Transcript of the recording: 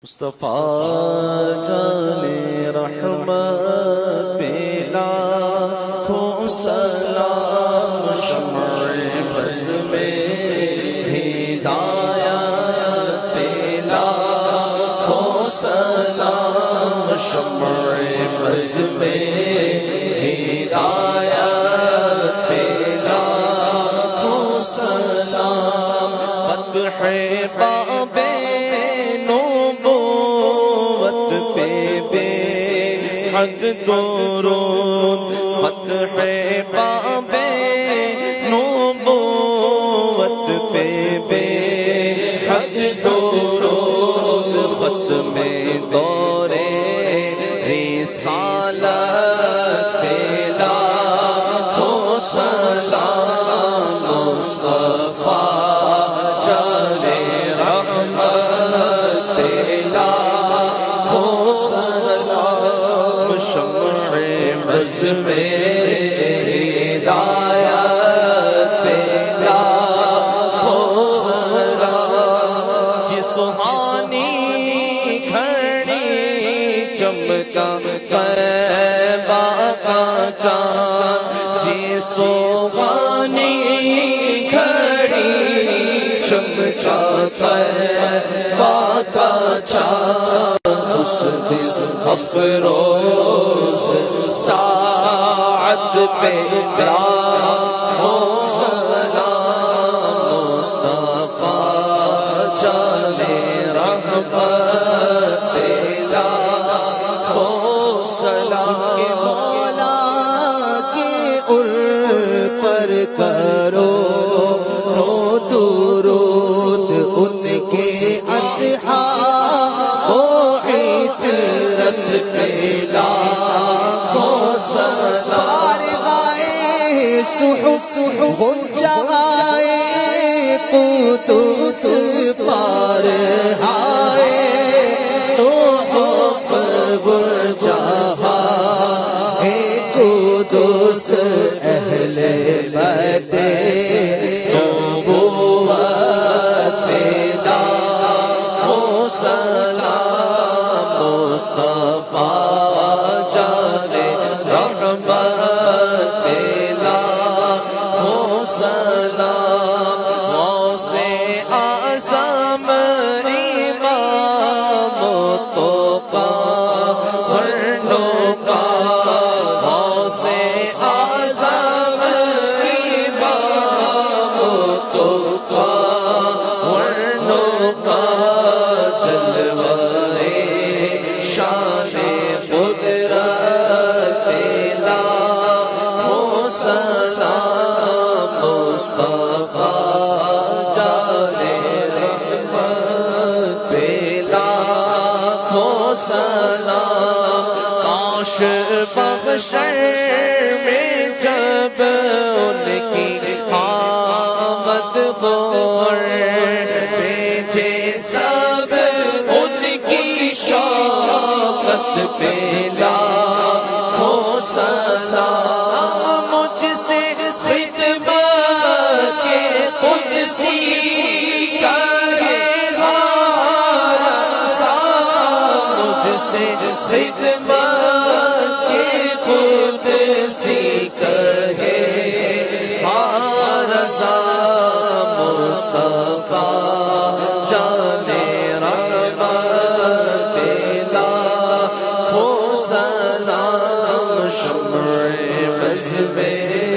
مصطفیٰ جان رحمت پہ لاکھوں سلام، شمع بز میں ہدایت پہ لاکھوں سلام، شمع بز میں ہدایت پہ لاکھوں سلام، فتح باب حد درود، فتح باب نبوت پہ بے حد درود، ختم دور رسالت پہ لاکھوں سلام، مصطفیٰ جان رحمت پہ لاکھوں سلام، شمع بز میں ہدایت پہ لاکھوں سلام، جی سہانی گھڑی چمکا طیبہ کا چاند، جی سہانی گھڑی چمکا طیبہ کا چاند، اس دن افروز ساعت پہ لاکھوں سلام، مصطفیٰ جان رحمت پہ لاکھوں سلام، کہ مولا کے ان پر کرو درود، ان کے اصحاب جگائے قدوس پار آئے، صحف برجہاں قدوس اہل بیت نبوت پہ لاکھوں سلام، مصطفیٰ جان رحمت پہ لاکھوں سلام، غوث اعظم امام التقیٰ ورنوں کا، غوث اعظم امام التقیٰ ورنوں کا، جلوہ شان قدرت پہ لاکھوں سلام، مصطفیٰ جان رحمت پہ لاکھوں سلام، کاش بخشر میں جب ان کی آمد ہو، بھیجے سب ان کی شوقت پہ لاکھوں سلام، مجھ سے خدمت کے قدسی کرے ہر سال، مجھ سے خدمت کے قدسی کرے ہر سال، مصطفیٰ جان رحمت پہ لاکھوں سلام، شمع بز میں